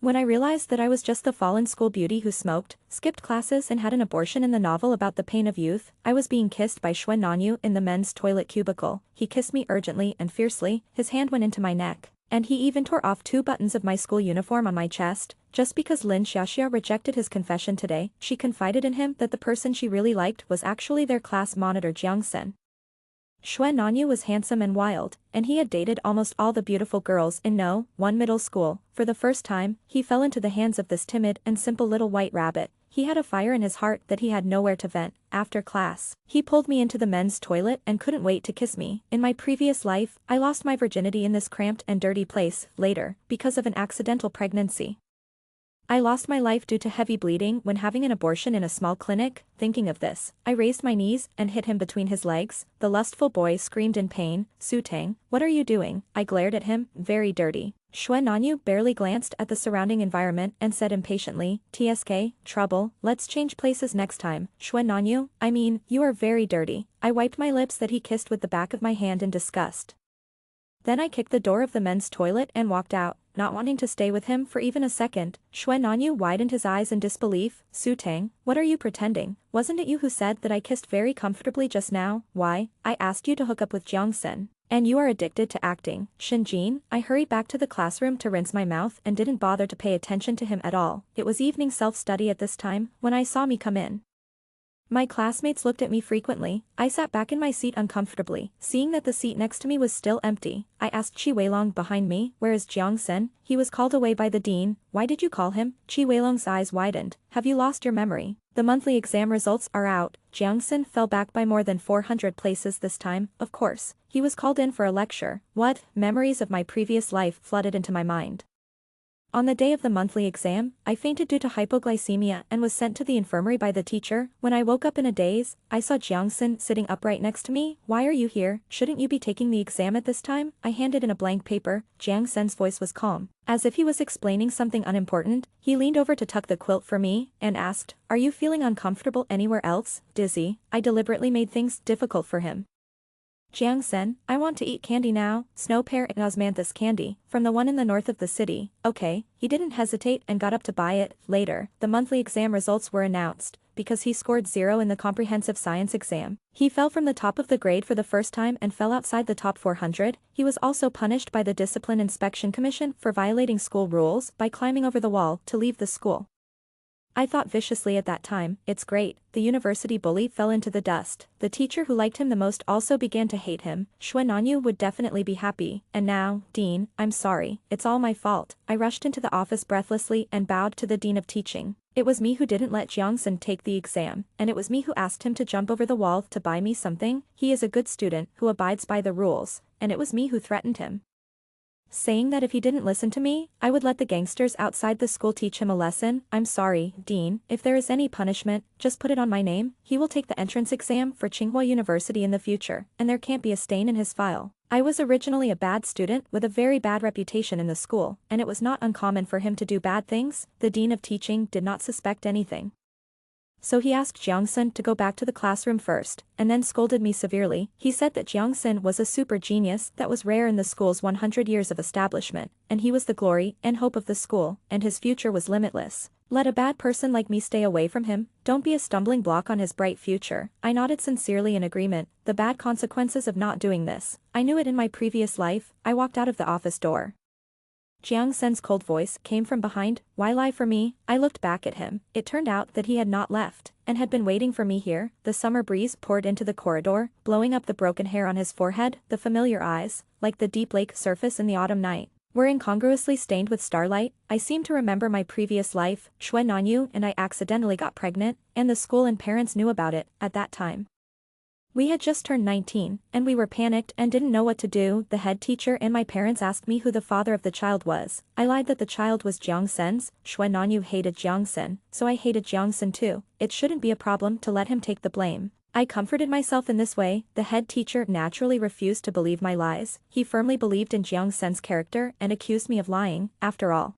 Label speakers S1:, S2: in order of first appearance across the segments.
S1: When I realized that I was just the fallen school beauty who smoked, skipped classes and had an abortion in the novel about the pain of youth, I was being kissed by Xue Nanyu in the men's toilet cubicle. He kissed me urgently and fiercely, his hand went into my neck. And he even tore off 2 buttons of my school uniform on my chest, just because Lin Xiaxia rejected his confession today. She confided in him that the person she really liked was actually their class monitor Jiang Sen. Xue Nanyu was handsome and wild, and he had dated almost all the beautiful girls in No. 1 middle school. For the first time, he fell into the hands of this timid and simple little white rabbit. He had a fire in his heart that he had nowhere to vent. After class, he pulled me into the men's toilet and couldn't wait to kiss me. In my previous life, I lost my virginity in this cramped and dirty place, later, because of an accidental pregnancy. I lost my life due to heavy bleeding when having an abortion in a small clinic. Thinking of this, I raised my knees and hit him between his legs. The lustful boy screamed in pain. Su Tang, what are you doing? I glared at him, very dirty. Xue Nanyu barely glanced at the surrounding environment and said impatiently, TSK, trouble, let's change places next time. Xue Nanyu, I mean, you are very dirty. I wiped my lips that he kissed with the back of my hand in disgust. Then I kicked the door of the men's toilet and walked out, not wanting to stay with him for even a second. Xue Nanyu widened his eyes in disbelief. Su Tang, what are you pretending? Wasn't it you who said that I kissed very comfortably just now? Why, I asked you to hook up with Jiang Sen. And you are addicted to acting. Shinjin, I hurried back to the classroom to rinse my mouth and didn't bother to pay attention to him at all. It was evening self-study at this time, when I saw me come in. My classmates looked at me frequently. I sat back in my seat uncomfortably. Seeing that the seat next to me was still empty, I asked Qi Weilong behind me, where is Jiang Sen? He was called away by the dean. Why did you call him? Qi Weilong's eyes widened. Have you lost your memory? The monthly exam results are out. Jiang Sen fell back by more than 400 places this time, of course. He was called in for a lecture. What? Memories of my previous life flooded into my mind. On the day of the monthly exam, I fainted due to hypoglycemia and was sent to the infirmary by the teacher. When I woke up in a daze, I saw Jiang Sen sitting upright next to me. Why are you here? Shouldn't you be taking the exam at this time? I handed in a blank paper. Jiang Sen's voice was calm. As if he was explaining something unimportant, he leaned over to tuck the quilt for me and asked, are you feeling uncomfortable anywhere else? Dizzy? I deliberately made things difficult for him. Jiang Sen, I want to eat candy now, snow pear and osmanthus candy, from the one in the north of the city. Okay, he didn't hesitate and got up to buy it. Later, the monthly exam results were announced. Because he scored 0 in the comprehensive science exam, he fell from the top of the grade for the first time and fell outside the top 400. He was also punished by the Discipline Inspection Commission for violating school rules by climbing over the wall to leave the school. I thought viciously at that time, it's great, the university bully fell into the dust. The teacher who liked him the most also began to hate him. Xue Nanyu would definitely be happy. And now, Dean, I'm sorry, it's all my fault. I rushed into the office breathlessly and bowed to the Dean of Teaching. It was me who didn't let Jiang Sen take the exam, and it was me who asked him to jump over the wall to buy me something. He is a good student who abides by the rules, and it was me who threatened him, saying that if he didn't listen to me, I would let the gangsters outside the school teach him a lesson. I'm sorry, Dean, if there is any punishment, just put it on my name. He will take the entrance exam for Tsinghua University in the future, and there can't be a stain in his file. I was originally a bad student with a very bad reputation in the school, and it was not uncommon for him to do bad things. The Dean of Teaching did not suspect anything. So he asked Jiang Sen to go back to the classroom first, and then scolded me severely. He said that Jiang Sen was a super genius that was rare in the school's 100 years of establishment, and he was the glory and hope of the school, and his future was limitless. Let a bad person like me stay away from him, don't be a stumbling block on his bright future. I nodded sincerely in agreement. The bad consequences of not doing this, I knew it in my previous life. I walked out of the office door. Jiang Sen's cold voice came from behind. Why lie for me? I looked back at him. It turned out that he had not left, and had been waiting for me here. The summer breeze poured into the corridor, blowing up the broken hair on his forehead. The familiar eyes, like the deep lake surface in the autumn night, were incongruously stained with starlight. I seemed to remember my previous life. Xue Nanyu and I accidentally got pregnant, and the school and parents knew about it at that time. We had just turned 19, and we were panicked and didn't know what to do. The head teacher and my parents asked me who the father of the child was. I lied that the child was Jiang Sen's. Xue Nanyu hated Jiang Sen, so I hated Jiang Sen too. It shouldn't be a problem to let him take the blame. I comforted myself in this way. The head teacher naturally refused to believe my lies. He firmly believed in Jiang Sen's character and accused me of lying. After all,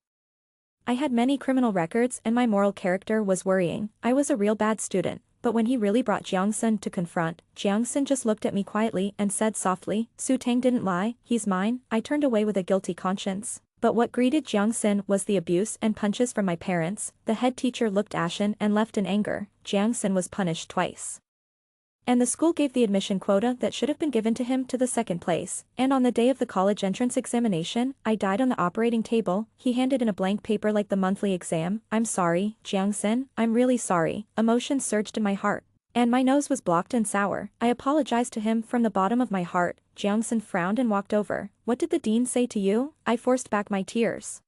S1: I had many criminal records and my moral character was worrying. I was a real bad student. But when he really brought Jiang Sen to confront, Jiang Sen just looked at me quietly and said softly, Su Tang didn't lie, he's mine. I turned away with a guilty conscience. But what greeted Jiang Xin was the abuse and punches from my parents. The head teacher looked ashen and left in anger. Jiang Xin was punished twice. And the school gave the admission quota that should have been given to him to the second place, and on the day of the college entrance examination, I died on the operating table. He handed in a blank paper like the monthly exam. I'm sorry, Jiang Xin, I'm really sorry. Emotions surged in my heart. And my nose was blocked and sour. I apologized to him from the bottom of my heart. Jiang Xin frowned and walked over. What did the dean say to you? I forced back my tears.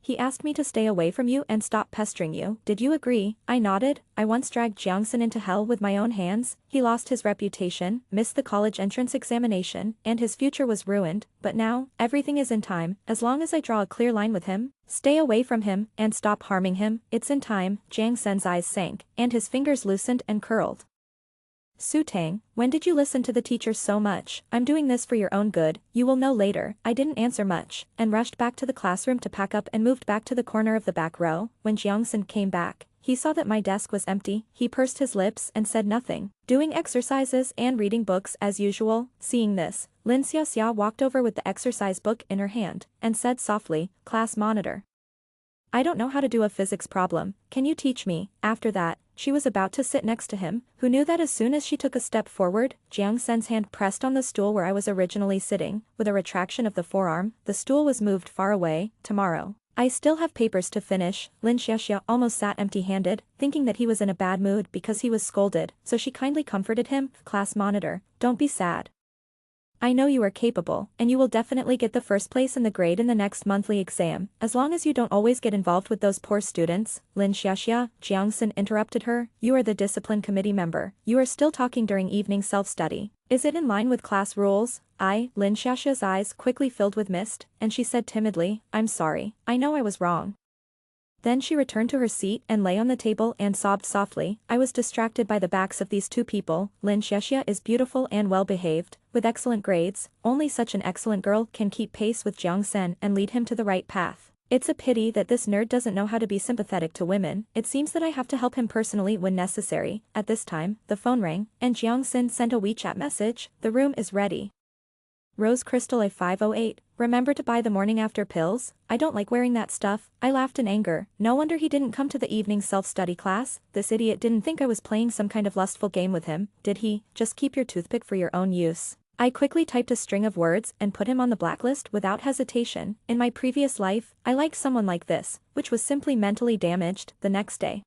S1: He asked me to stay away from you and stop pestering you. Did you agree? I nodded. I once dragged Jiang Xin into hell with my own hands. He lost his reputation, missed the college entrance examination, and his future was ruined. But now, everything is in time. As long as I draw a clear line with him, stay away from him, and stop harming him, it's in time. Jiang Xin's eyes sank, and his fingers loosened and curled. Su Tang, when did you listen to the teacher so much? I'm doing this for your own good, you will know later. I didn't answer much, and rushed back to the classroom to pack up and moved back to the corner of the back row. When Jiang Xin came back, he saw that my desk was empty. He pursed his lips and said nothing, doing exercises and reading books as usual. Seeing this, Lin Xiaxia walked over with the exercise book in her hand, and said softly, class monitor. I don't know how to do a physics problem, can you teach me? After that, she was about to sit next to him, who knew that as soon as she took a step forward, Jiang Sen's hand pressed on the stool where I was originally sitting. With a retraction of the forearm, the stool was moved far away. Tomorrow. I still have papers to finish. Lin Xiaxia almost sat empty-handed, thinking that he was in a bad mood because he was scolded, so she kindly comforted him. Class monitor, don't be sad. I know you are capable, and you will definitely get the first place in the grade in the next monthly exam, as long as you don't always get involved with those poor students. Lin Xiaxia, Jiang Xin interrupted her, you are the discipline committee member. You are still talking during evening self-study. Is it in line with class rules? Lin Xiaxia's eyes quickly filled with mist, and she said timidly, I'm sorry, I know I was wrong. Then she returned to her seat and lay on the table and sobbed softly. I was distracted by the backs of these two people. Lin Xiaxia is beautiful and well-behaved, with excellent grades. Only such an excellent girl can keep pace with Jiang Sen and lead him to the right path. It's a pity that this nerd doesn't know how to be sympathetic to women. It seems that I have to help him personally when necessary. At this time, the phone rang, and Jiang Sen sent a WeChat message. The room is ready. Rose Crystal A508, remember to buy the morning after pills? I don't like wearing that stuff. I laughed in anger. No wonder he didn't come to the evening self-study class. This idiot didn't think I was playing some kind of lustful game with him, did he? Just keep your toothpick for your own use. I quickly typed a string of words and put him on the blacklist without hesitation. In my previous life, I liked someone like this, which was simply mentally damaged. The next day,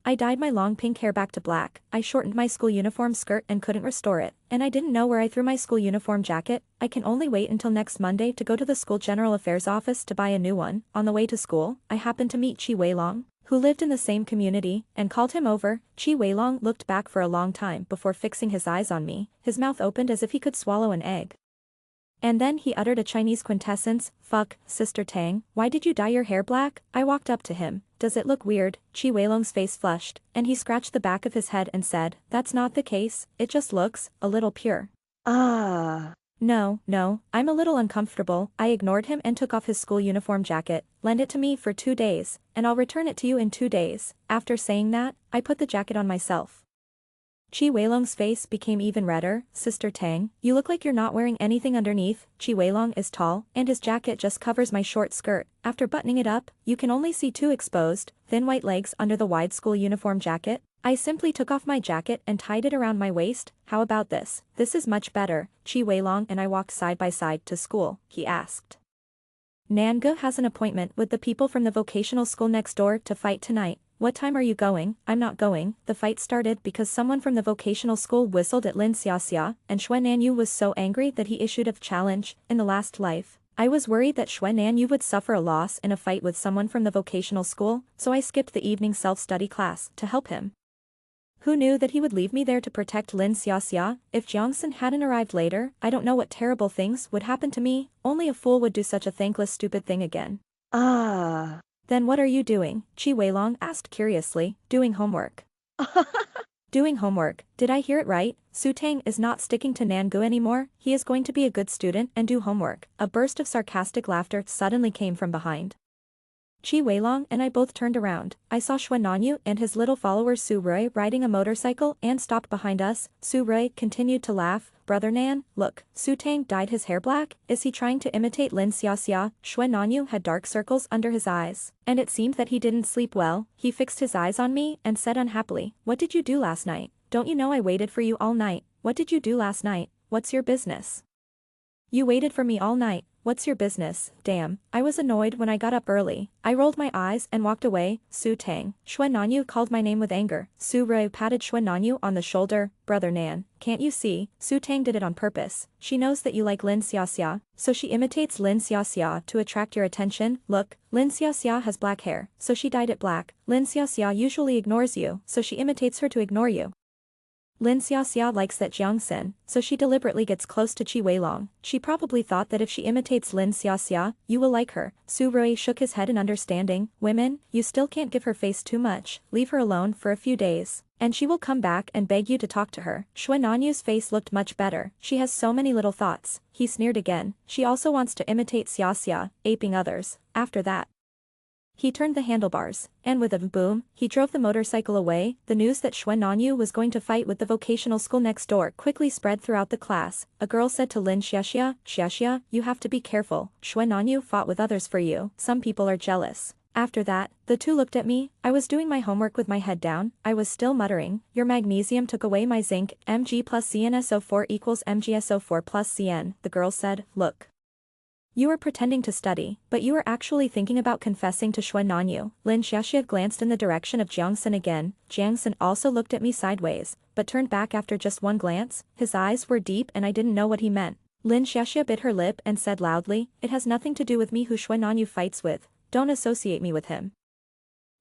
S1: I dyed my long pink hair back to black. I shortened my school uniform skirt and couldn't restore it, and I didn't know where I threw my school uniform jacket. I can only wait until next Monday to go to the school general affairs office to buy a new one. On the way to school, I happened to meet Qi Weilong, who lived in the same community, and called him over. Qi Weilong looked back for a long time before fixing his eyes on me. His mouth opened as if he could swallow an egg. And then he uttered a Chinese quintessence, fuck, Sister Tang, why did you dye your hair black? I walked up to him. Does it look weird? Qi Weilong's face flushed, and he scratched the back of his head and said, that's not the case, it just looks a little pure. No, I'm a little uncomfortable. I ignored him and took off his school uniform jacket. Lend it to me for 2 days, and I'll return it to you in 2 days. After saying that, I put the jacket on myself. Qi Weilong's face became even redder. Sister Tang, you look like you're not wearing anything underneath. Qi Weilong is tall, and his jacket just covers my short skirt. After buttoning it up, you can only see 2 exposed, thin white legs under the wide school uniform jacket. I simply took off my jacket and tied it around my waist. How about this? This is much better. Qi Weilong and I walked side by side to school. He asked. Nanga has an appointment with the people from the vocational school next door to fight tonight. What time are you going? I'm not going. The fight started because someone from the vocational school whistled at Lin Xiaxia, and Xuan Nanyu was so angry that he issued a challenge. In the last life, I was worried that Xuan Nanyu would suffer a loss in a fight with someone from the vocational school, so I skipped the evening self-study class to help him. Who knew that he would leave me there to protect Lin Xiaxia? If Jiang Xin hadn't arrived later, I don't know what terrible things would happen to me. Only a fool would do such a thankless stupid thing again. Then what are you doing? Qi Weilong asked curiously. Doing homework. Doing homework, did I hear it right? Su Tang is not sticking to Nangu anymore, he is going to be a good student and do homework. A burst of sarcastic laughter suddenly came from behind. Qi Weilong and I both turned around. I saw Xuan Nanyu and his little follower Su Rui riding a motorcycle and stopped behind us. Su Rui continued to laugh. Brother Nan, look, Su Tang dyed his hair black, is he trying to imitate Lin Xiaxia? Xuan Nanyu had dark circles under his eyes, and it seemed that he didn't sleep well. He fixed his eyes on me and said unhappily, what did you do last night? Don't you know I waited for you all night? What did you do last night? What's your business? You waited for me all night. What's your business? Damn, I was annoyed when I got up early. I rolled my eyes and walked away. Su Tang. Xuan Nanyu called my name with anger. Su Rui patted Xuan Nanyu on the shoulder. Brother Nan, can't you see? Su Tang did it on purpose. She knows that you like Lin Xiaxia, so she imitates Lin Xiaxia to attract your attention. Look, Lin Xiaxia has black hair, so she dyed it black. Lin Xiaxia usually ignores you, so she imitates her to ignore you. Lin Xiaxia likes that Jiangxin, so she deliberately gets close to Qi Weilong. She probably thought that if she imitates Lin Xiaxia, you will like her. Su Rui shook his head in understanding. Women, you still can't give her face too much. Leave her alone for a few days, and she will come back and beg you to talk to her. Xuan Nanyu's face looked much better. She has so many little thoughts. He sneered again. She also wants to imitate Xiaxia, aping others. After that, he turned the handlebars, and with a boom, he drove the motorcycle away. The news that Xuan Nanyu was going to fight with the vocational school next door quickly spread throughout the class. A girl said to Lin Xiaxia, Xiaxia, you have to be careful. Xuan Nanyu fought with others for you. Some people are jealous. After that, the two looked at me. I was doing my homework with my head down. I was still muttering. Your magnesium took away my zinc. Mg plus CnSO4 equals MgSO4 plus Cn. The girl said, look. You were pretending to study, but you were actually thinking about confessing to Xuan Nanyu. Lin Xiaxia glanced in the direction of Jiangxin again. Jiangxin also looked at me sideways, but turned back after just one glance. His eyes were deep and I didn't know what he meant. Lin Xiaxia bit her lip and said loudly, it has nothing to do with me who Xuan Nanyu fights with. Don't associate me with him.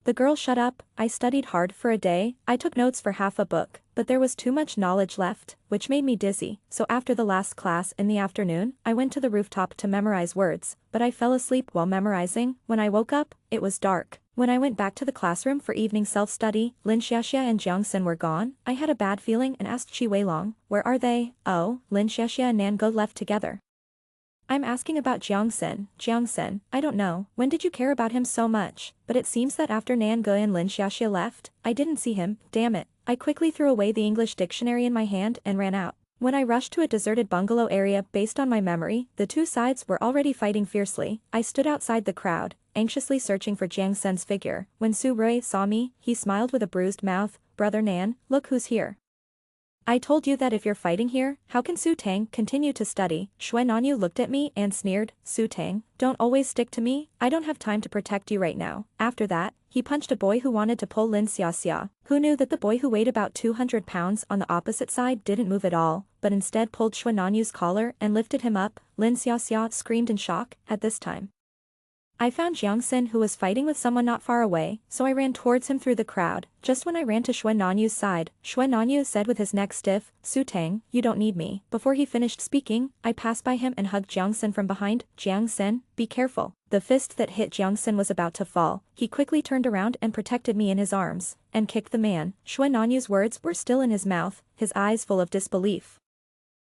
S1: The girl shut up. I studied hard for a day. I took notes for half a book, but there was too much knowledge left, which made me dizzy. So after the last class in the afternoon, I went to the rooftop to memorize words, but I fell asleep while memorizing. When I woke up, it was dark. When I went back to the classroom for evening self-study, Lin Xiaxia and Jiangxin were gone. I had a bad feeling and asked Qi Weilong, where are they? Oh, Lin Xiaxia and Nan Go left together. I'm asking about Jiangxin. Jiangxin, I don't know. When did you care about him so much? But it seems that after Nan Ge and Lin Xiaxia left, I didn't see him. Damn it. I quickly threw away the English dictionary in my hand and ran out. When I rushed to a deserted bungalow area based on my memory, the two sides were already fighting fiercely. I stood outside the crowd, anxiously searching for Jiangxin's figure. When Su Rui saw me, he smiled with a bruised mouth. Brother Nan, look who's here. I told you that if you're fighting here, how can Su Tang continue to study? Xuan Nanyu looked at me and sneered, Su Tang, don't always stick to me, I don't have time to protect you right now. After that, he punched a boy who wanted to pull Lin Xiaxia. Who knew that the boy who weighed about 200 pounds on the opposite side didn't move at all, but instead pulled Xuan Nanyu's collar and lifted him up? Lin Xiaxia screamed in shock. At this time, I found Jiangxin who was fighting with someone not far away, so I ran towards him through the crowd. Just when I ran to Xuan Nanyu's side, Xuan Nanyu said with his neck stiff, Su Tang, you don't need me. Before he finished speaking, I passed by him and hugged Jiangxin from behind. Jiangxin, be careful. The fist that hit Jiangxin was about to fall. He quickly turned around and protected me in his arms, and kicked the man. Xuan Nanyu's words were still in his mouth, his eyes full of disbelief.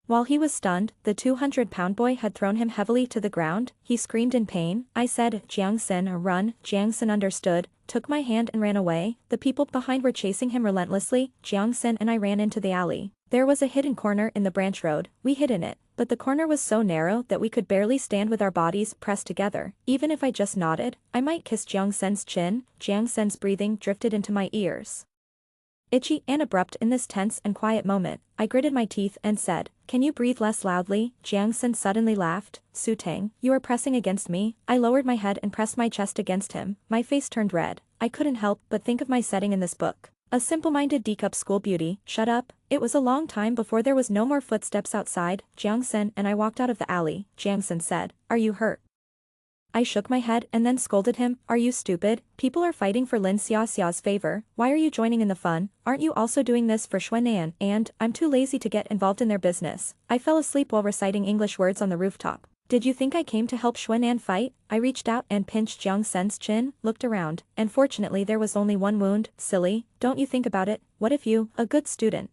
S1: While he was stunned, the 200-pound boy had thrown him heavily to the ground. He screamed in pain. I said, Jiangxin, run. Jiangxin understood, took my hand and ran away. The people behind were chasing him relentlessly. Jiangxin and I ran into the alley. There was a hidden corner in the branch road. We hid in it, but the corner was so narrow that we could barely stand with our bodies pressed together. Even if I just nodded, I might kiss Jiangxin's chin. Jiangxin's breathing drifted into my ears. Itchy and abrupt in this tense and quiet moment, I gritted my teeth and said, can you breathe less loudly? Jiangxin suddenly laughed. Su Tang, you are pressing against me. I lowered my head and pressed my chest against him. My face turned red. I couldn't help but think of my setting in this book. A simple-minded D-cup school beauty. Shut up. It was a long time before there was no more footsteps outside. Jiangxin and I walked out of the alley. Jiangxin said, are you hurt? I shook my head and then scolded him, are you stupid? People are fighting for Lin Xiaxia's favor. Why are you joining in the fun? Aren't you also doing this for Xuan Nan? And, I'm too lazy to get involved in their business. I fell asleep while reciting English words on the rooftop. Did you think I came to help Xuan Nan fight? I reached out and pinched Jiangxin's chin, looked around, and fortunately there was only one wound. Silly, don't you think about it? What if you, a good student,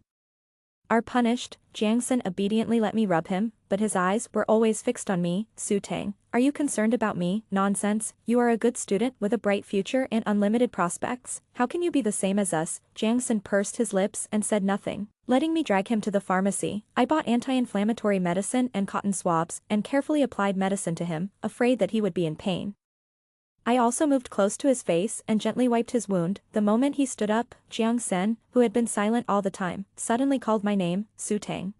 S1: are punished? Jiangxin obediently let me rub him, but his eyes were always fixed on me. Su Tang, are you concerned about me? Nonsense, you are a good student with a bright future and unlimited prospects. How can you be the same as us? Jiang Sun pursed his lips and said nothing. Letting me drag him to the pharmacy, I bought anti-inflammatory medicine and cotton swabs and carefully applied medicine to him, afraid that he would be in pain. I also moved close to his face and gently wiped his wound. The moment he stood up, Jiang Sen, who had been silent all the time, suddenly called my name, Su Tang.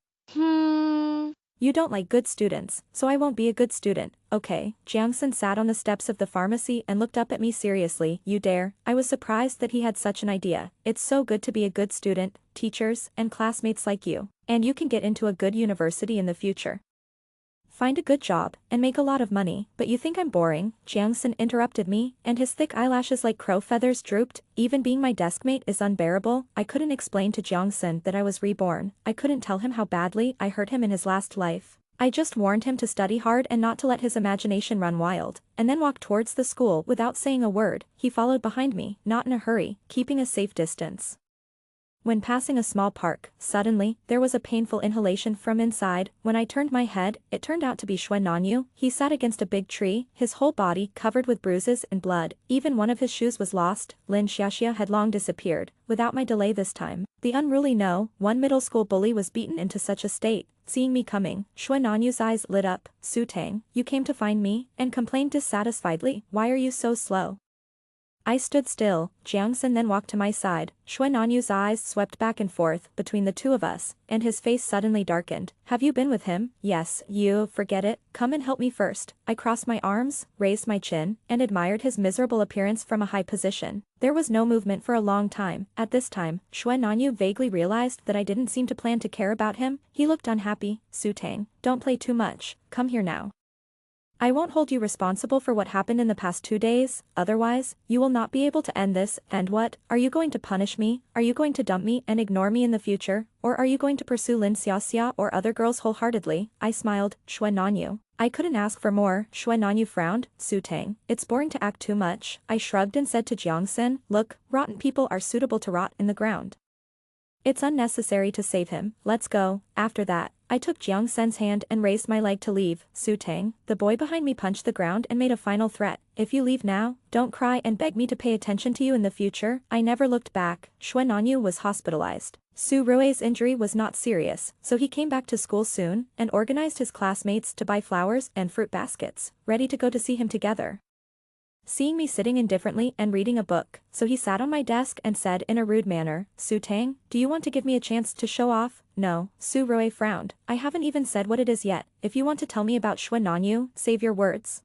S1: You don't like good students, so I won't be a good student, okay? Jiang Sen sat on the steps of the pharmacy and looked up at me seriously. You dare? I was surprised that he had such an idea. It's so good to be a good student, teachers and classmates like you. And you can get into a good university in the future. Find a good job, and make a lot of money. But you think I'm boring? Jiang Sun interrupted me, and his thick eyelashes like crow feathers drooped. Even being my deskmate is unbearable. I couldn't explain to Jiang Sun that I was reborn. I couldn't tell him how badly I hurt him in his last life. I just warned him to study hard and not to let his imagination run wild, and then walked towards the school without saying a word. He followed behind me, not in a hurry, keeping a safe distance. When passing a small park, suddenly, there was a painful inhalation from inside. When I turned my head, it turned out to be Xue Nanyu. He sat against a big tree, his whole body covered with bruises and blood. Even one of his shoes was lost. Lin Xiaxia had long disappeared, without my delay this time. The unruly no, one middle school bully was beaten into such a state. Seeing me coming, Xue Nanyu's eyes lit up. Su Tang, you came to find me, and complained dissatisfiedly. Why are you so slow? I stood still. Jiang Sun then walked to my side. Xue Nanyu's eyes swept back and forth between the two of us, and his face suddenly darkened. Have you been with him? Yes. You, forget it, come and help me first. I crossed my arms, raised my chin, and admired his miserable appearance from a high position. There was no movement for a long time. At this time, Xue Nanyu vaguely realized that I didn't seem to plan to care about him. He looked unhappy. Su Tang, don't play too much. Come here now. I won't hold you responsible for what happened in the past 2 days, otherwise, you will not be able to end this. And what? Are you going to punish me? Are you going to dump me and ignore me in the future? Or are you going to pursue Lin Xiaxia or other girls wholeheartedly? I smiled. Xue Nanyu. I couldn't ask for more. Xue Nanyu frowned. Su Tang, it's boring to act too much. I shrugged and said to Jiang Sun, look, rotten people are suitable to rot in the ground. It's unnecessary to save him. Let's go. After that, I took Jiang Sen's hand and raised my leg to leave. Su Tang, the boy behind me punched the ground and made a final threat. If you leave now, don't cry and beg me to pay attention to you in the future. I never looked back. Xue Nanyu was hospitalized. Su Rui's injury was not serious, so he came back to school soon and organized his classmates to buy flowers and fruit baskets, ready to go to see him together. Seeing me sitting indifferently and reading a book, so he sat on my desk and said in a rude manner, Su Tang, do you want to give me a chance to show off? No. Su Rui frowned. I haven't even said what it is yet. If you want to tell me about Xue Nanyu, save your words.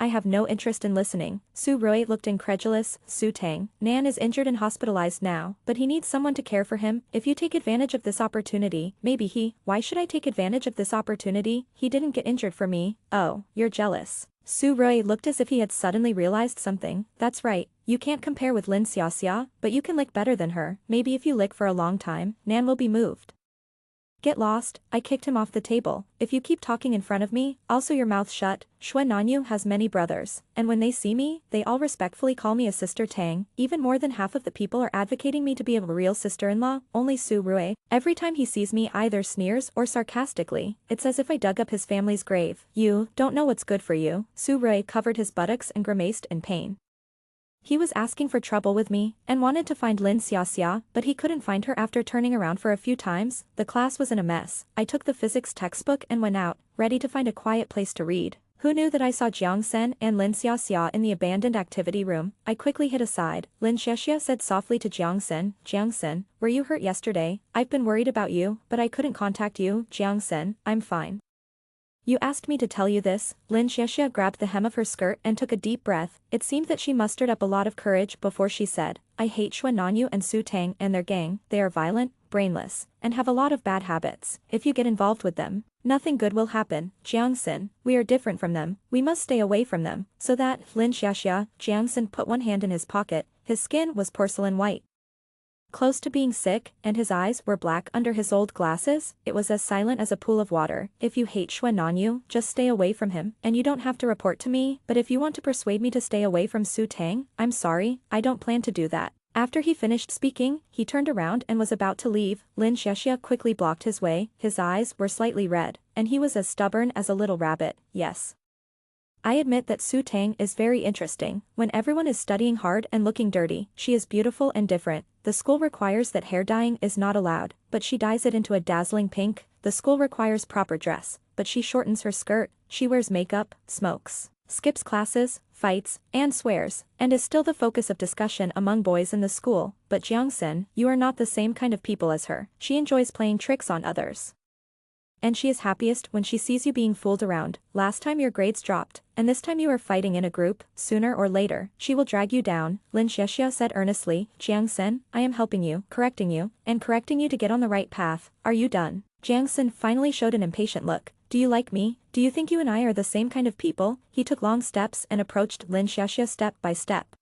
S1: I have no interest in listening. Su Rui looked incredulous. Su Tang, Nan is injured and hospitalized now, but he needs someone to care for him. If you take advantage of this opportunity, maybe he. Why should I take advantage of this opportunity? He didn't get injured for me. Oh, you're jealous. Su Rui looked as if he had suddenly realized something. That's right, you can't compare with Lin Xiaxia, but you can lick better than her. Maybe if you lick for a long time, Nan will be moved. Get lost. I kicked him off the table. If you keep talking in front of me, also your mouth shut. Xue Nanyu has many brothers, and when they see me, they all respectfully call me a sister Tang. Even more than half of the people are advocating me to be a real sister-in-law. Only Su Rui. Every time he sees me either sneers or sarcastically. It's as if I dug up his family's grave. You don't know what's good for you. Su Rui covered his buttocks and grimaced in pain. He was asking for trouble with me, and wanted to find Lin Xiaxia, but he couldn't find her after turning around for a few times. The class was in a mess. I took the physics textbook and went out, ready to find a quiet place to read. Who knew that I saw Jiang Sen and Lin Xiaxia in the abandoned activity room? I quickly hid aside. Lin Xiaxia said softly to Jiang Sen, were you hurt yesterday? I've been worried about you, but I couldn't contact you. Jiang Sen, I'm fine. You asked me to tell you this. Lin Xiaxia grabbed the hem of her skirt and took a deep breath. It seemed that she mustered up a lot of courage before she said, I hate Xue Nanyu and Su Tang and their gang. They are violent, brainless, and have a lot of bad habits. If you get involved with them, nothing good will happen. Jiang Sun, we are different from them. We must stay away from them. So that, Lin Xiaxia, Jiang Sun put one hand in his pocket. His skin was porcelain white. Close to being sick, and his eyes were black under his old glasses. It was as silent as a pool of water. If you hate Xue Nanyu, just stay away from him, and you don't have to report to me. But if you want to persuade me to stay away from Su Tang, I'm sorry, I don't plan to do that. After he finished speaking, he turned around and was about to leave. Lin Xiexia quickly blocked his way, his eyes were slightly red, and he was as stubborn as a little rabbit. Yes. I admit that Su Tang is very interesting. When everyone is studying hard and looking dirty, she is beautiful and different. The school requires that hair dyeing is not allowed, but she dyes it into a dazzling pink. The school requires proper dress, but she shortens her skirt, she wears makeup, smokes, skips classes, fights, and swears, and is still the focus of discussion among boys in the school. But Jiangxin, you are not the same kind of people as her. She enjoys playing tricks on others. And she is happiest when she sees you being fooled around. Last time your grades dropped, and this time you are fighting in a group. Sooner or later, she will drag you down. Lin Xiexia said earnestly. Jiangxin, I am helping you, correcting you to get on the right path. Are you done? Jiangxin finally showed an impatient look. Do you like me? Do you think you and I are the same kind of people? He took long steps and approached Lin Xiexia step by step.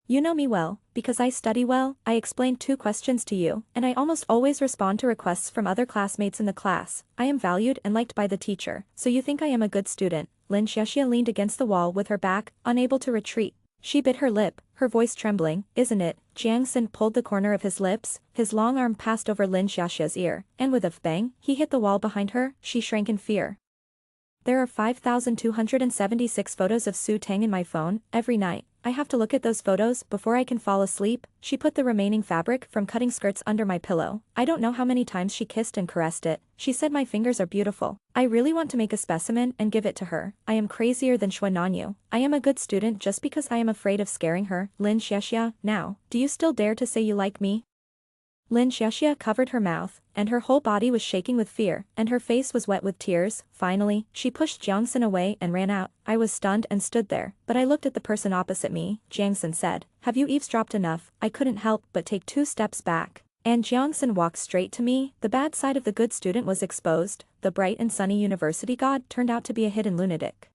S1: You know me well, because I study well. I explained 2 questions to you, and I almost always respond to requests from other classmates in the class. I am valued and liked by the teacher, so you think I am a good student. Lin Xiexia leaned against the wall with her back, unable to retreat. She bit her lip, her voice trembling. Isn't it? Jiangxin pulled the corner of his lips, his long arm passed over Lin Xiaxia's ear, and with a bang, he hit the wall behind her. She shrank in fear. There are 5,276 photos of Su Tang in my phone. Every night, I have to look at those photos before I can fall asleep. She put the remaining fabric from cutting skirts under my pillow. I don't know how many times she kissed and caressed it. She said my fingers are beautiful. I really want to make a specimen and give it to her. I am crazier than Xuananyu. I am a good student just because I am afraid of scaring her. Lin Xiexia, now, do you still dare to say you like me? Lin Xiexia covered her mouth, and her whole body was shaking with fear, and her face was wet with tears. Finally, she pushed Jiangxin away and ran out. I was stunned and stood there, but I looked at the person opposite me. Jiangxin said, have you eavesdropped enough? I couldn't help but take 2 steps back. And Jiangxin walked straight to me. The bad side of the good student was exposed. The bright and sunny university god turned out to be a hidden lunatic.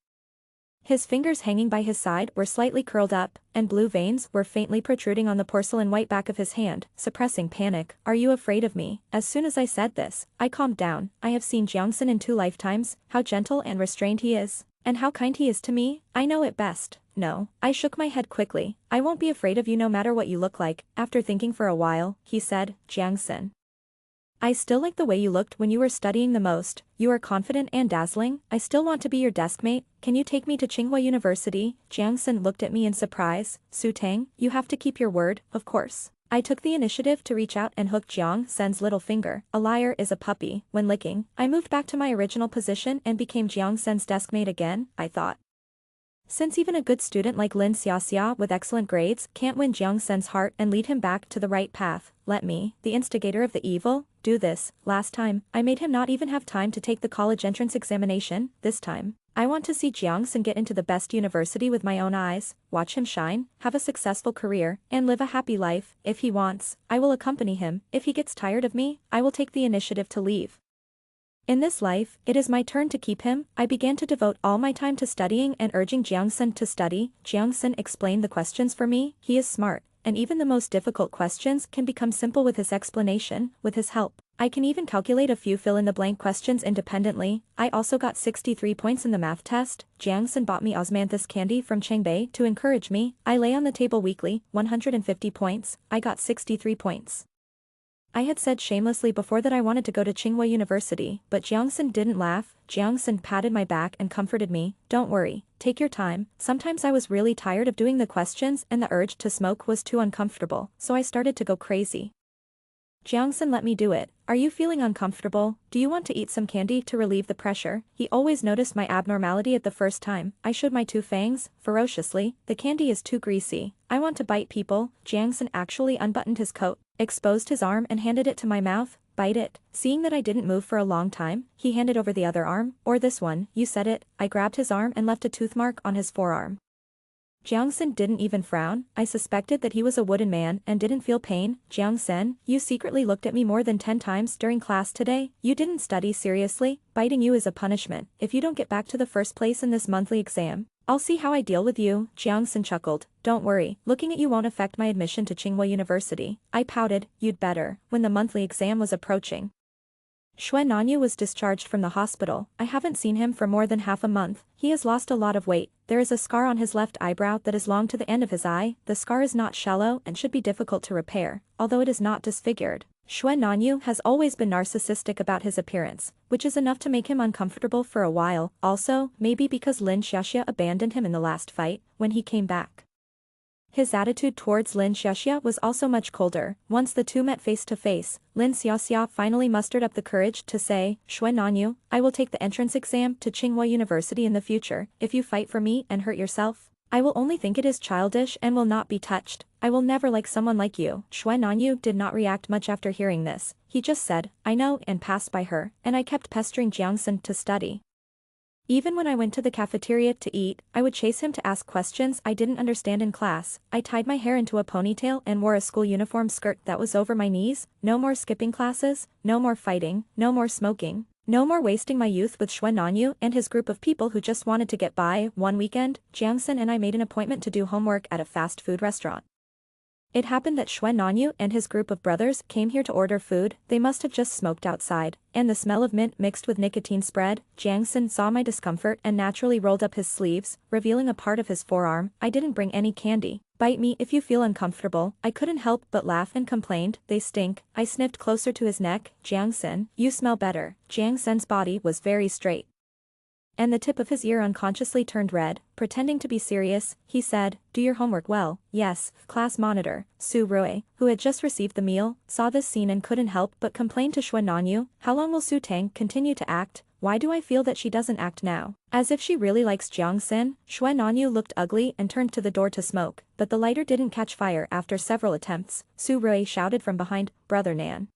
S1: His fingers hanging by his side were slightly curled up, and blue veins were faintly protruding on the porcelain white back of his hand, suppressing panic. Are you afraid of me? As soon as I said this, I calmed down. I have seen Jiangxin in 2 lifetimes, how gentle and restrained he is, and how kind he is to me. I know it best. No. I shook my head quickly. I won't be afraid of you no matter what you look like. After thinking for a while, he said, Jiangxin, I still like the way you looked when you were studying the most. You are confident and dazzling. I still want to be your deskmate. Can you take me to Tsinghua University? Jiangxin looked at me in surprise. Su Tang, you have to keep your word, of course. I took the initiative to reach out and hook Jiangxin's little finger. A liar is a puppy. When licking, I moved back to my original position and became Jiangxin's deskmate again, I thought. Since even a good student like Lin Xiaxia with excellent grades can't win Jiangxin's heart and lead him back to the right path, let me, the instigator of the evil, do this. Last time, I made him not even have time to take the college entrance examination. This time, I want to see Jiangxin get into the best university with my own eyes, watch him shine, have a successful career, and live a happy life. If he wants, I will accompany him. If he gets tired of me, I will take the initiative to leave. In this life, it is my turn to keep him. I began to devote all my time to studying and urging Jiangxin to study. Jiangxin explained the questions for me. He is smart, and even the most difficult questions can become simple with his explanation. With his help, I can even calculate a few fill-in-the-blank questions independently. I also got 63 points in the math test. Jiangxin bought me osmanthus candy from Chengbei to encourage me. I lay on the table weekly, 150 points. I got 63 points. I had said shamelessly before that I wanted to go to Tsinghua University, but Jiangxin didn't laugh. Jiangxin patted my back and comforted me. Don't worry, take your time. Sometimes I was really tired of doing the questions and the urge to smoke was too uncomfortable, so I started to go crazy. Jiangxin let me do it. Are you feeling uncomfortable? Do you want to eat some candy to relieve the pressure? He always noticed my abnormality at the first time. I showed my 2 fangs, ferociously. The candy is too greasy. I want to bite people. Jiangxin actually unbuttoned his coat, exposed his arm and handed it to my mouth. Bite it. Seeing that I didn't move for a long time, he handed over the other arm. Or this one, you said it. I grabbed his arm and left a tooth mark on his forearm. Jiangxin didn't even frown. I suspected that he was a wooden man and didn't feel pain. Jiangxin, you secretly looked at me more than 10 times during class today. You didn't study seriously. Biting you is a punishment. If you don't get back to the first place in this monthly exam, I'll see how I deal with you. Jiangxin chuckled. Don't worry, looking at you won't affect my admission to Tsinghua University. I pouted. You'd better. When the monthly exam was approaching, Xue Nanyu was discharged from the hospital. I haven't seen him for more than half a month. He has lost a lot of weight. There is a scar on his left eyebrow that is long to the end of his eye. The scar is not shallow and should be difficult to repair, although it is not disfigured. Xue Nanyu has always been narcissistic about his appearance, which is enough to make him uncomfortable for a while. Also, maybe because Lin Xiaxia abandoned him in the last fight, when he came back. His attitude towards Lin Xiaxia was also much colder. Once the two met face to face, Lin Xiaxia finally mustered up the courage to say, "Xue Nanyu, I will take the entrance exam to Tsinghua University in the future. If you fight for me and hurt yourself, I will only think it is childish and will not be touched. I will never like someone like you." Xue Nanyu did not react much after hearing this. He just said, "I know," and passed by her, and I kept pestering Jiangsun to study. Even when I went to the cafeteria to eat, I would chase him to ask questions I didn't understand in class. I tied my hair into a ponytail and wore a school uniform skirt that was over my knees. No more skipping classes, no more fighting, no more smoking, no more wasting my youth with Xue Nanyu and his group of people who just wanted to get by. One weekend, Jiangsun and I made an appointment to do homework at a fast food restaurant. It happened that Xue Nanyu and his group of brothers came here to order food. They must have just smoked outside, and the smell of mint mixed with nicotine spread. Jiangsun saw my discomfort and naturally rolled up his sleeves, revealing a part of his forearm. "I didn't bring any candy. Bite me if you feel uncomfortable." I couldn't help but laugh and complained, "They stink." I sniffed closer to his neck. "Jiangsun, you smell better." Jiangsun's body was very straight, and the tip of his ear unconsciously turned red. Pretending to be serious, he said, "Do your homework well." "Yes." Class monitor, Su Rui, who had just received the meal, saw this scene and couldn't help but complain to Xue Nanyu, "How long will Su Tang continue to act? Why do I feel that she doesn't act now? As if she really likes Jiangsun." Xue Nanyu looked ugly and turned to the door to smoke, but the lighter didn't catch fire after several attempts. Su Rui shouted from behind, "Brother Nan,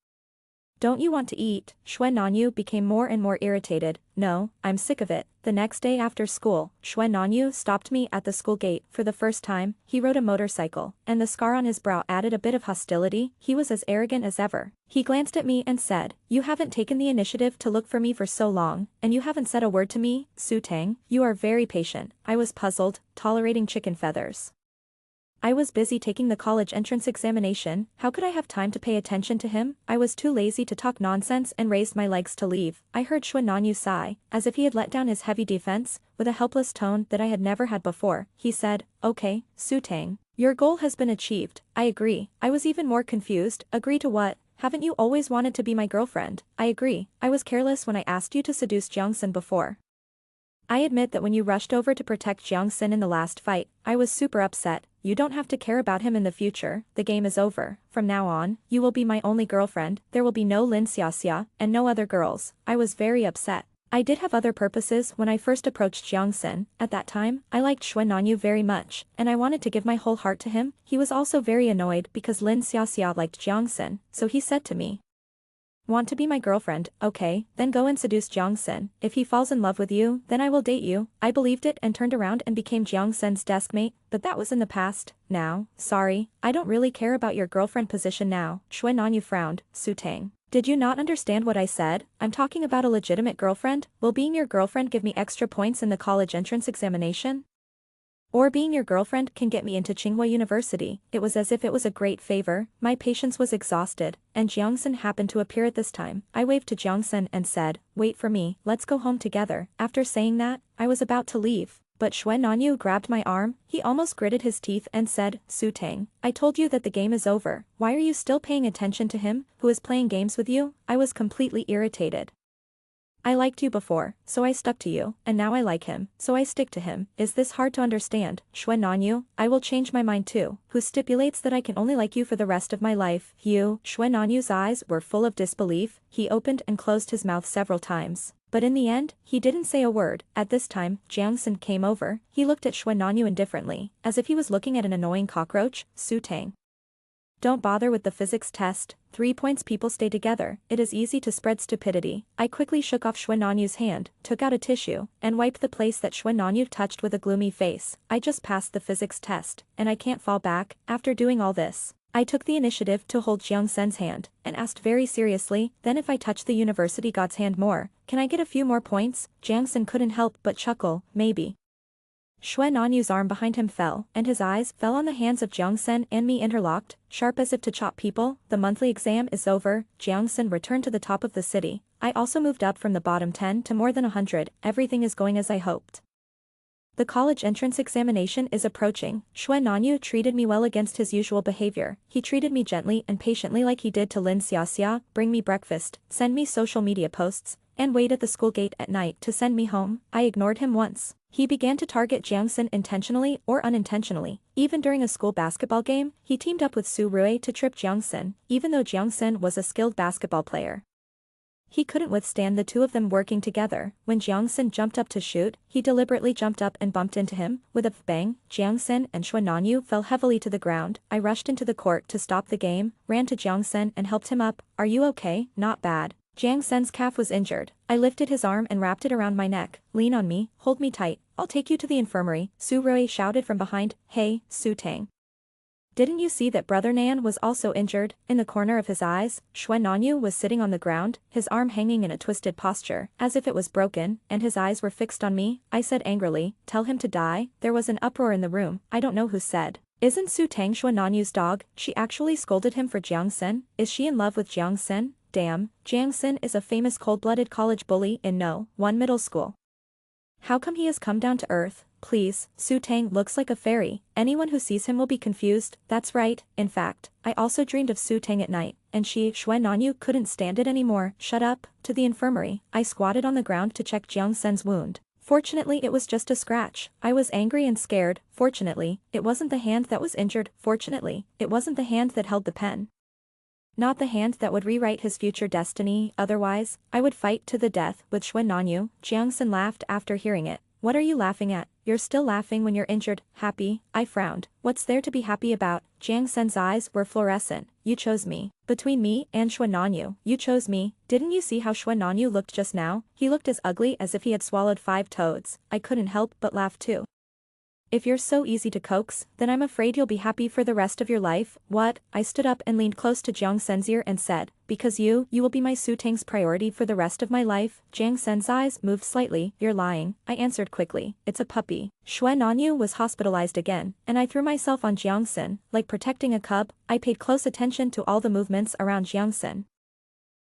S1: don't you want to eat?" Xue Nanyu became more and more irritated. "No, I'm sick of it." The next day after school, Xue Nanyu stopped me at the school gate. For the first time, he rode a motorcycle, and the scar on his brow added a bit of hostility. He was as arrogant as ever. He glanced at me and said, "You haven't taken the initiative to look for me for so long, and you haven't said a word to me, Su Tang. You are very patient." I was puzzled, tolerating chicken feathers. I was busy taking the college entrance examination. How could I have time to pay attention to him? I was too lazy to talk nonsense and raised my legs to leave. I heard Xue Nanyu sigh, as if he had let down his heavy defense. With a helpless tone that I had never had before, he said, "Okay, Su Tang. Your goal has been achieved." "I agree." I was even more confused. "Agree to what? Haven't you always wanted to be my girlfriend?" "I agree. I was careless when I asked you to seduce Jiangsun before. I admit that when you rushed over to protect Jiangsun in the last fight, I was super upset. You don't have to care about him in the future. The game is over. From now on, you will be my only girlfriend. There will be no Lin Xiaxia, and no other girls." I was very upset. I did have other purposes when I first approached Jiangsun. At that time, I liked Xue Nanyu very much, and I wanted to give my whole heart to him. He was also very annoyed because Lin Xiaxia liked Jiangsun, so he said to me, "Want to be my girlfriend? Okay, then go and seduce Jiangsun. If he falls in love with you, then I will date you." I believed it and turned around and became Jiangsun's deskmate, but that was in the past. Now, sorry, I don't really care about your girlfriend position now. Xue Nanyu frowned. "Su Tang, did you not understand what I said? I'm talking about a legitimate girlfriend. Will being your girlfriend give me extra points in the college entrance examination? Or being your girlfriend can get me into Tsinghua University?" It was as if it was a great favor. My patience was exhausted, and Jiangsun happened to appear at this time. I waved to Jiangsun and said, "Wait for me, let's go home together." After saying that, I was about to leave, but Xue Nanyu grabbed my arm. He almost gritted his teeth and said, "Su Tang, I told you that the game is over. Why are you still paying attention to him, who is playing games with you?" I was completely irritated. "I liked you before, so I stuck to you, and now I like him, so I stick to him. Is this hard to understand? Xue Nanyu, I will change my mind too. Who stipulates that I can only like you for the rest of my life? You?" Xue Nanyu's eyes were full of disbelief. He opened and closed his mouth several times, but in the end, he didn't say a word. At this time, Jiangsun came over. He looked at Xue Nanyu indifferently, as if he was looking at an annoying cockroach. "Su Tang, don't bother with the physics test. 3 points. People stay together. It is easy to spread stupidity." I quickly shook off Xue Nanyu's hand, took out a tissue, and wiped the place that Xue Nanyu touched with a gloomy face. "I just passed the physics test, and I can't fall back." After doing all this, I took the initiative to hold Jiangsun's hand, and asked very seriously, "Then if I touch the university god's hand more, can I get a few more points?" Jiangsun couldn't help but chuckle. "Maybe." Xue Nanyu's arm behind him fell, and his eyes fell on the hands of Jiang Sen and me interlocked, sharp as if to chop people. The monthly exam is over, Jiang Sen returned to the top of the city. I also moved up from the bottom 10 to more than 100, everything is going as I hoped. The college entrance examination is approaching. Xue Nanyu treated me well against his usual behavior. He treated me gently and patiently like he did to Lin Xiaxia, bring me breakfast, send me social media posts, and wait at the school gate at night to send me home. I ignored him once. He began to target Jiang Sen intentionally or unintentionally. Even during a school basketball game, he teamed up with Su Rui to trip Jiang Sen, even though Jiang Sen was a skilled basketball player. He couldn't withstand the two of them working together. When Jiang Sen jumped up to shoot, he deliberately jumped up and bumped into him. With a bang, Jiang Sen and Xue Nanyu fell heavily to the ground. I rushed into the court to stop the game, ran to Jiang Sen and helped him up. Are you okay? Not bad. Jiang Sen's calf was injured. I lifted his arm and wrapped it around my neck. Lean on me, hold me tight, I'll take you to the infirmary. Su Rui shouted from behind. Hey, Su Tang. Didn't you see that Brother Nan was also injured? In the corner of his eyes, Xue Nanyu was sitting on the ground, his arm hanging in a twisted posture, as if it was broken, and his eyes were fixed on me. I said angrily, tell him to die. There was an uproar in the room. I don't know who said. Isn't Su Tang Xue Nanyu's dog? She actually scolded him for Jiang Sen. Is she in love with Jiang Sen? Damn, Jiang Sen is a famous cold-blooded college bully in No. 1 middle school. How come he has come down to earth? Please, Su Tang looks like a fairy. Anyone who sees him will be confused. That's right. In fact, I also dreamed of Su Tang at night, and she, Xue Nanyu, couldn't stand it anymore. Shut up. To the infirmary. I squatted on the ground to check Jiang Sen's wound. Fortunately, it was just a scratch. I was angry and scared. Fortunately, it wasn't the hand that was injured. Fortunately, it wasn't the hand that held the pen. Not the hand that would rewrite his future destiny. Otherwise, I would fight to the death with Xue Nanyu. Jiang Sen laughed after hearing it. What are you laughing at? You're still laughing when you're injured. Happy? I frowned. What's there to be happy about? Jiang Sen's eyes were fluorescent. You chose me. Between me and Xue Nanyu, you chose me. Didn't you see how Xue Nanyu looked just now? He looked as ugly as if he had swallowed 5 toads. I couldn't help but laugh too. If you're so easy to coax, then I'm afraid you'll be happy for the rest of your life. What? I stood up and leaned close to Jiang Sen's ear and said, because you will be my Su Tang's priority for the rest of my life. Jiang Sen's eyes moved slightly. You're lying, I answered quickly. It's a puppy. Xue Nanyu was hospitalized again, and I threw myself on Jiang Sen, like protecting a cub. I paid close attention to all the movements around Jiang Sen.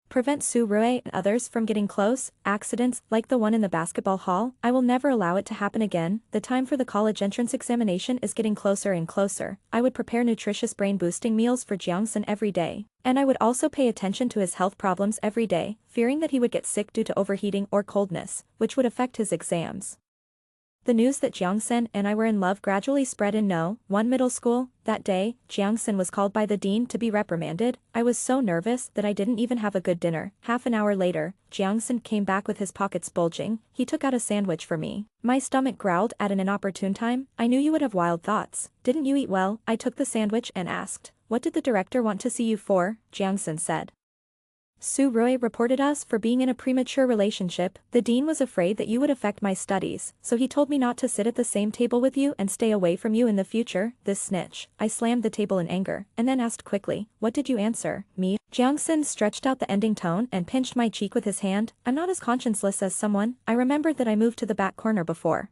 S1: Prevent Su Rui and others from getting close. Accidents, like the one in the basketball hall, I will never allow it to happen again. The time for the college entrance examination is getting closer and closer. I would prepare nutritious brain-boosting meals for Jiang Sen every day. And I would also pay attention to his health problems every day, fearing that he would get sick due to overheating or coldness, which would affect his exams. The news that Jiang Sen and I were in love gradually spread in No. 1 middle school. That day, Jiang Sen was called by the dean to be reprimanded. I was so nervous that I didn't even have a good dinner. Half an hour later, Jiang Sen came back with his pockets bulging. He took out a sandwich for me. My stomach growled at an inopportune time. I knew you would have wild thoughts. Didn't you eat well? I took the sandwich and asked, what did the director want to see you for? Jiang Sen said. Su Rui reported us for being in a premature relationship. The dean was afraid that you would affect my studies, so he told me not to sit at the same table with you and stay away from you in the future. This snitch. I slammed the table in anger, and then asked quickly, what did you answer? Me? Jiang Sen stretched out the ending tone and pinched my cheek with his hand. I'm not as conscienceless as someone. I remembered that I moved to the back corner before.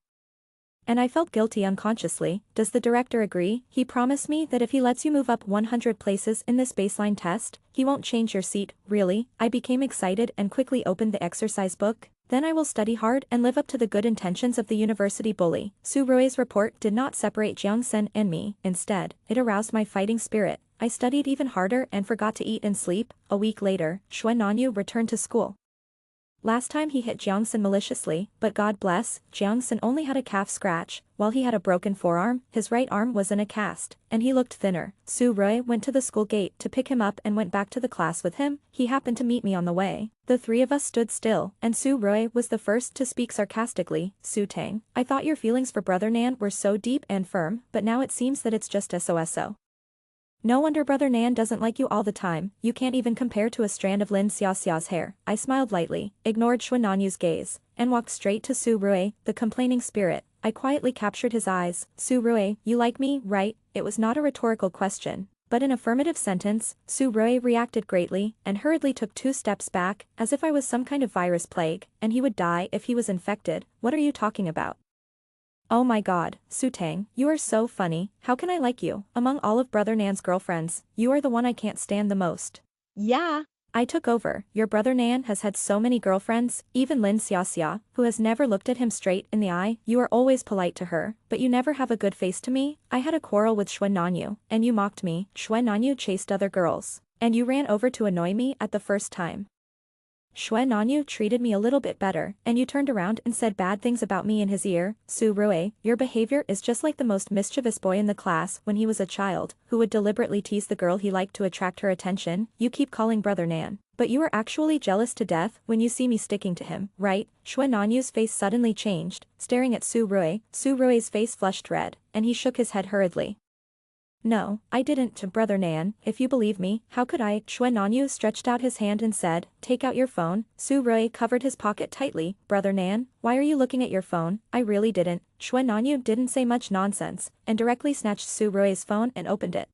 S1: And I felt guilty unconsciously. Does the director agree? He promised me that if he lets you move up 100 places in this baseline test, he won't change your seat. Really? I became excited and quickly opened the exercise book. Then I will study hard and live up to the good intentions of the university bully. Su Rui's report did not separate Jiang Sen and me. Instead, it aroused my fighting spirit. I studied even harder and forgot to eat and sleep. A week later, Xue Nanyu returned to school. Last time he hit Jiang Sen maliciously, but God bless, Jiang Sen only had a calf scratch. While he had a broken forearm, his right arm was in a cast, and he looked thinner. Su Rui went to the school gate to pick him up and went back to the class with him. He happened to meet me on the way. The three of us stood still, and Su Rui was the first to speak sarcastically. Su Tang, I thought your feelings for Brother Nan were so deep and firm, but now it seems that it's just SOSO. No wonder Brother Nan doesn't like you all the time. You can't even compare to a strand of Lin Xiaoxia's hair. I smiled lightly, ignored Xue Nanyu's gaze, and walked straight to Su Rui, the complaining spirit. I quietly captured his eyes. Su Rui, you like me, right? It was not a rhetorical question, but an affirmative sentence. Su Rui reacted greatly, and hurriedly took 2 steps back, as if I was some kind of virus plague, and he would die if he was infected. What are you talking about? Oh my god, Su Tang, you are so funny, how can I like you? Among all of Brother Nan's girlfriends, you are the one I can't stand the most.
S2: Yeah.
S1: I took over, your brother Nan has had so many girlfriends, even Lin Xiaxia, who has never looked at him straight in the eye. You are always polite to her, but you never have a good face to me. I had a quarrel with Xue Nanyu, and you mocked me. Xue Nanyu chased other girls. And you ran over to annoy me at the first time. Xue Nanyu treated me a little bit better, and you turned around and said bad things about me in his ear. Su Rui, your behavior is just like the most mischievous boy in the class when he was a child, who would deliberately tease the girl he liked to attract her attention. You keep calling brother Nan. But you are actually jealous to death when you see me sticking to him, right? Xue Nanyu's face suddenly changed, staring at Su Rui. Su Rui's face flushed red, and he shook his head hurriedly. No, I didn't, to brother Nan, if you believe me, how could I? Xue Nanyu stretched out his hand and said, take out your phone. Su Rui covered his pocket tightly. Brother Nan, why are you looking at your phone? I really didn't. Xue Nanyu didn't say much nonsense, and directly snatched Su Rui's phone and opened it.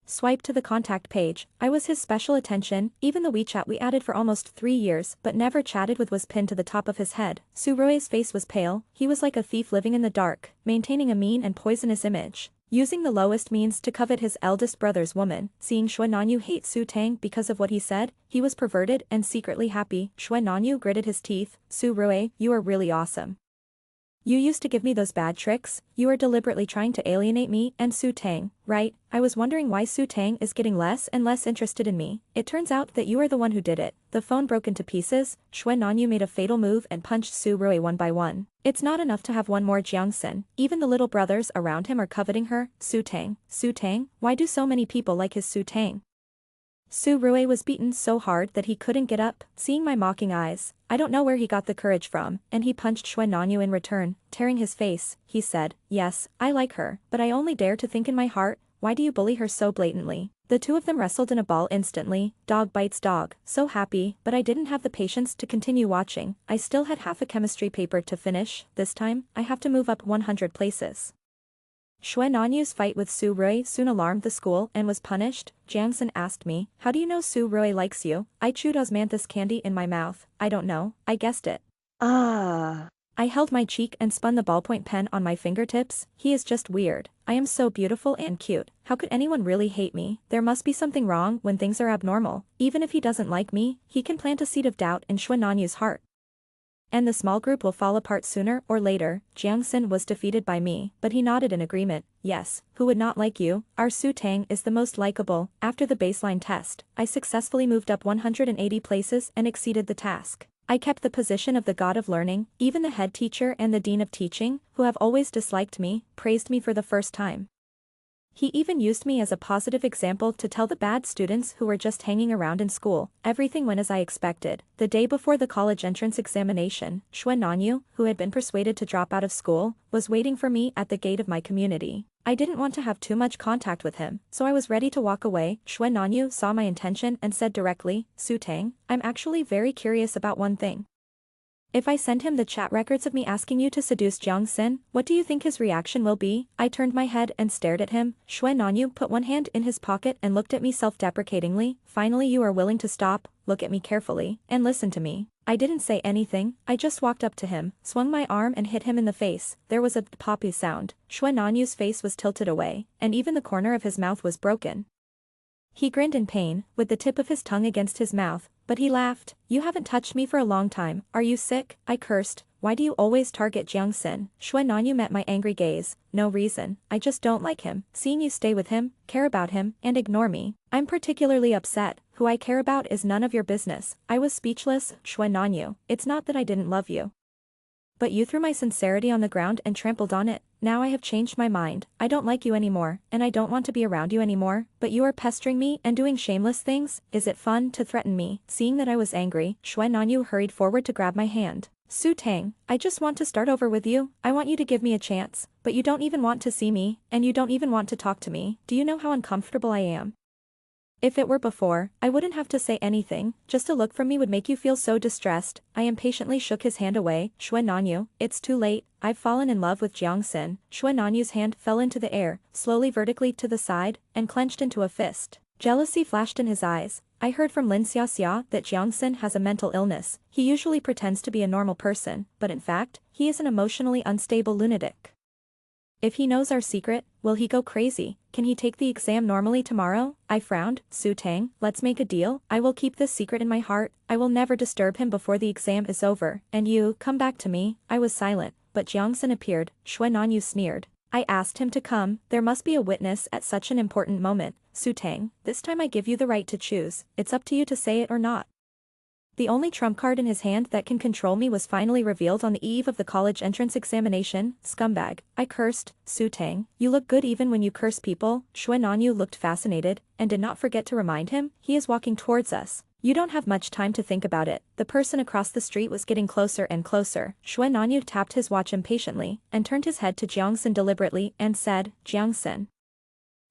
S1: Swipe to the contact page. I was his special attention. Even the WeChat we added for almost 3 years but never chatted with was pinned to the top of his head. Su Rui's face was pale. He was like a thief living in the dark, maintaining a mean and poisonous image, using the lowest means to covet his eldest brother's woman. Seeing Xue Nanyu hate Su Tang because of what he said, he was perverted and secretly happy. Xue Nanyu gritted his teeth. Su Rui, you are really awesome. You used to give me those bad tricks. You are deliberately trying to alienate me and Su Tang, right? I was wondering why Su Tang is getting less and less interested in me. It turns out that you are the one who did it. The phone broke into pieces. Xue Nanyu made a fatal move and punched Su Rui one by one. It's not enough to have one more Jiangxin. Even the little brothers around him are coveting her. Su Tang, why do so many people like his Su Tang? Su Rui was beaten so hard that he couldn't get up. Seeing my mocking eyes, I don't know where he got the courage from, and he punched Xue Nanyu in return, tearing his face. He said, yes, I like her, but I only dare to think in my heart, why do you bully her so blatantly? The two of them wrestled in a ball instantly. Dog bites dog. So happy, but I didn't have the patience to continue watching. I still had half a chemistry paper to finish. This time, I have to move up 100 places. Xue Nanyu's fight with Su Rui soon alarmed the school and was punished. Jiangxin asked me, how do you know Su Rui likes you? I chewed osmanthus candy in my mouth. I don't know, I guessed it.
S2: Ah.
S1: I held my cheek and spun the ballpoint pen on my fingertips. He is just weird. I am so beautiful and cute. How could anyone really hate me? There must be something wrong when things are abnormal. Even if he doesn't like me, he can plant a seed of doubt in Xue Nanyu's heart. And the small group will fall apart sooner or later. Jiangxin was defeated by me, but he nodded in agreement. Yes, who would not like you? Our Su Tang is the most likable. After the baseline test, I successfully moved up 180 places and exceeded the task. I kept the position of the god of learning. Even the head teacher and the dean of teaching, who have always disliked me, praised me for the first time. He even used me as a positive example to tell the bad students who were just hanging around in school. Everything went as I expected. The day before the college entrance examination, Xue Nanyu, who had been persuaded to drop out of school, was waiting for me at the gate of my community. I didn't want to have too much contact with him, so I was ready to walk away. Xue Nanyu saw my intention and said directly, Su Tang, I'm actually very curious about one thing. If I send him the chat records of me asking you to seduce Jiangxin, what do you think his reaction will be? I turned my head and stared at him. Xue Nanyu put one hand in his pocket and looked at me self-deprecatingly. Finally, you are willing to stop, look at me carefully, and listen to me. I didn't say anything. I just walked up to him, swung my arm and hit him in the face. There was a poppy sound. Xue Nanyu's face was tilted away, and even the corner of his mouth was broken. He grinned in pain, with the tip of his tongue against his mouth, but he laughed. You haven't touched me for a long time. Are you sick? I cursed. Why do you always target Jiangxin? Xue Nanyu met my angry gaze. No reason. I just don't like him. Seeing you stay with him, care about him, and ignore me. I'm particularly upset. Who I care about is none of your business. I was speechless. Xue Nanyu, it's not that I didn't love you, but you threw my sincerity on the ground and trampled on it. Now I have changed my mind. I don't like you anymore, and I don't want to be around you anymore, but you are pestering me and doing shameless things. Is it fun to threaten me? Seeing that I was angry, Xue Nanyu hurried forward to grab my hand. Su Tang, I just want to start over with you. I want you to give me a chance, but you don't even want to see me, and you don't even want to talk to me. Do you know how uncomfortable I am? If it were before, I wouldn't have to say anything. Just a look from me would make you feel so distressed. I impatiently shook his hand away. Xue Nanyu, it's too late. I've fallen in love with Jiangxin. Xue Nanyu's hand fell into the air, slowly vertically to the side, and clenched into a fist. Jealousy flashed in his eyes. I heard from Lin Xiaxia that Jiangxin has a mental illness. He usually pretends to be a normal person, but in fact, he is an emotionally unstable lunatic. If he knows our secret, will he go crazy? Can he take the exam normally tomorrow? I frowned. Su Tang, let's make a deal. I will keep this secret in my heart. I will never disturb him before the exam is over. And you, come back to me. I was silent, but Jiangxin appeared. Xue Nanyu sneered. I asked him to come. There must be a witness at such an important moment. Su Tang, this time I give you the right to choose. It's up to you to say it or not. The only trump card in his hand that can control me was finally revealed on the eve of the college entrance examination. Scumbag. I cursed. Su Tang, you look good even when you curse people. Xue Nanyu looked fascinated, and did not forget to remind him, he is walking towards us. You don't have much time to think about it. The person across the street was getting closer and closer. Xue Nanyu tapped his watch impatiently, and turned his head to Jiangxin deliberately, and said, Jiangxin.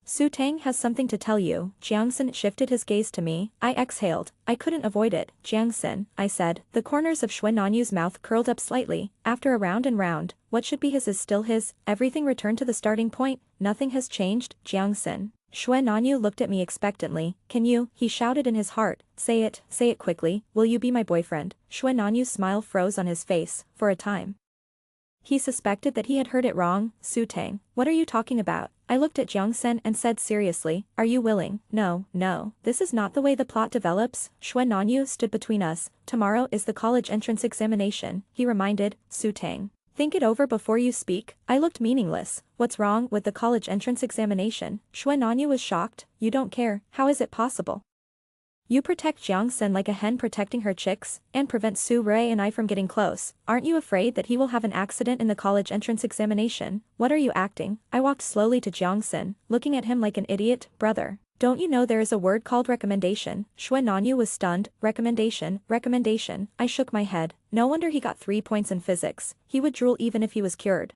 S1: Su Tang has something to tell you. Jiangxin shifted his gaze to me. I exhaled. I couldn't avoid it. Jiangxin, I said. The corners of Xue Nanyu's mouth curled up slightly. After a round and round, what should be his is still his. Everything returned to the starting point. Nothing has changed. Jiangxin. Xue Nanyu looked at me expectantly. Can you? He shouted in his heart. Say it quickly. Will you be my boyfriend? Xue Nanyu's smile froze on his face, for a time. He suspected that he had heard it wrong. Su Tang, what are you talking about? I looked at Jiangxin and said seriously, are you willing? No, this is not the way the plot develops. Xue Nanyu stood between us. Tomorrow is the college entrance examination, he reminded. Su Tang, think it over before you speak. I looked meaningless. What's wrong with the college entrance examination? Xue Nanyu was shocked. You don't care. How is it possible? You protect Jiangxin like a hen protecting her chicks, and prevent Su Rui and I from getting close. Aren't you afraid that he will have an accident in the college entrance examination? What are you acting? I walked slowly to Jiangxin, looking at him like an idiot. Brother, don't you know there is a word called recommendation? Xue Nanyu was stunned. Recommendation. I shook my head. No wonder he got 3 points in physics. He would drool even if he was cured.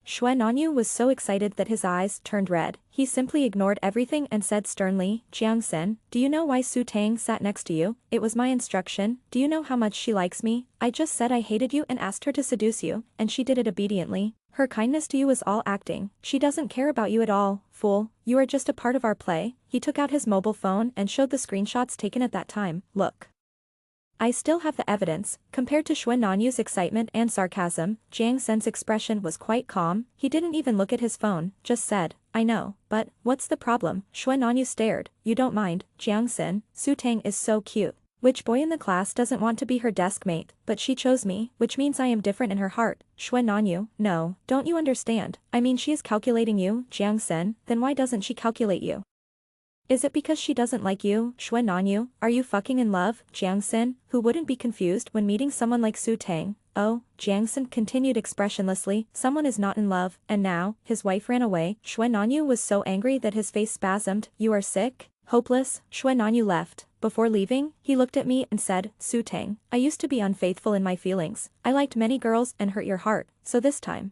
S1: Xue Nanyu was so excited that his eyes turned red. He simply ignored everything and said sternly, Jiangxin, do you know why Su Tang sat next to you? It was my instruction. Do you know how much she likes me? I just said I hated you and asked her to seduce you, and she did it obediently. Her kindness to you is all acting. She doesn't care about you at all, fool. You are just a part of our play. He took out his mobile phone and showed the screenshots taken at that time. Look. I still have the evidence. Compared to Xue Nanyu's excitement and sarcasm, Jiangxin's expression was quite calm. He didn't even look at his phone, just said, I know, but, what's the problem? Xue Nanyu stared. You don't mind, Jiangxin, Su Tang is so cute. Which boy in the class doesn't want to be her desk mate? But she chose me, which means I am different in her heart. Xue Nanyu, no, don't you understand? I mean she is calculating you, Jiangxin, then why doesn't she calculate you? Is it because she doesn't like you? Xue Nanyu, are you fucking in love? Jiangxin, who wouldn't be confused when meeting someone like Su Tang? Oh, Jiangxin continued expressionlessly, someone is not in love, and now, his wife ran away. Xue Nanyu was so angry that his face spasmed. You are sick? Hopeless? Xue Nanyu left. Before leaving, he looked at me and said, Su Tang, I used to be unfaithful in my feelings. I liked many girls and hurt your heart, so this time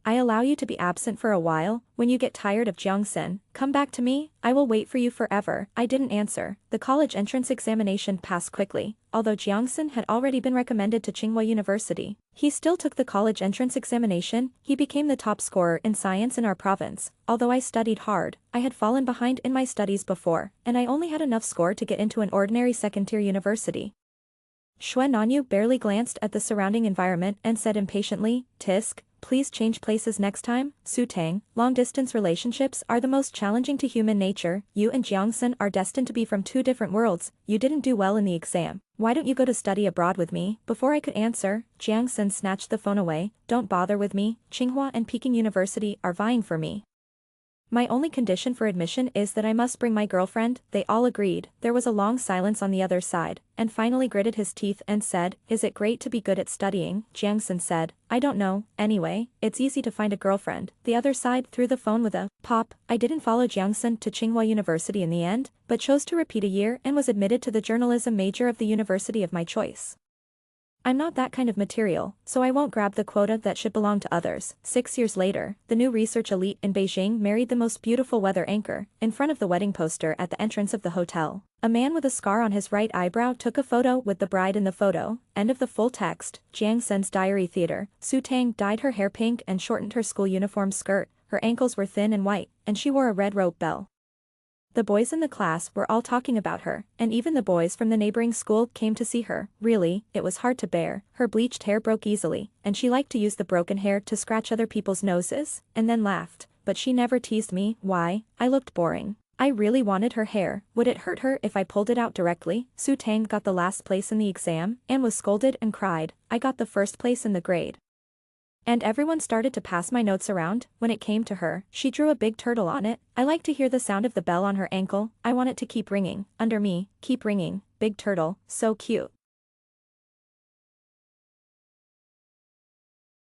S1: I allow you to be absent for a while. When you get tired of Jiangxin, come back to me. I will wait for you forever. I didn't answer. The college entrance examination passed quickly. Although Jiangxin had already been recommended to Tsinghua University, he still took the college entrance examination. He became the top scorer in science in our province. Although I studied hard, I had fallen behind in my studies before, and I only had enough score to get into an ordinary second-tier university. Xue Nanyu barely glanced at the surrounding environment and said impatiently, Tisk, please change places next time. Su Tang, long-distance relationships are the most challenging to human nature. You and Jiangxin are destined to be from two different worlds. You didn't do well in the exam. Why don't you go to study abroad with me? Before I could answer, Jiangxin snatched the phone away. Don't bother with me. Tsinghua and Peking University are vying for me. My only condition for admission is that I must bring my girlfriend. They all agreed. There was a long silence on the other side, and finally gritted his teeth and said, Is it great to be good at studying? Jiangxin said, I don't know. Anyway, it's easy to find a girlfriend. The other side threw the phone with a pop. I didn't follow Jiangxin to Tsinghua University in the end, but chose to repeat a year and was admitted to the journalism major of the university of my choice. I'm not that kind of material, so I won't grab the quota that should belong to others. 6 years later, the new research elite in Beijing married the most beautiful weather anchor, in front of the wedding poster at the entrance of the hotel. A man with a scar on his right eyebrow took a photo with the bride in the photo. End of the full text. Jiangxin's Diary Theater. Su Tang dyed her hair pink and shortened her school uniform skirt. Her ankles were thin and white, and she wore a red rope bell. The boys in the class were all talking about her, and even the boys from the neighboring school came to see her. Really, it was hard to bear. Her bleached hair broke easily, and she liked to use the broken hair to scratch other people's noses, and then laughed. But she never teased me. Why? I looked boring. I really wanted her hair. Would it hurt her if I pulled it out directly? Su Tang got the last place in the exam, and was scolded and cried. I got the first place in the grade. And everyone started to pass my notes around. When it came to her, she drew a big turtle on it. I like to hear the sound of the bell on her ankle. I want it to keep ringing. Under me, keep ringing. Big turtle, so cute.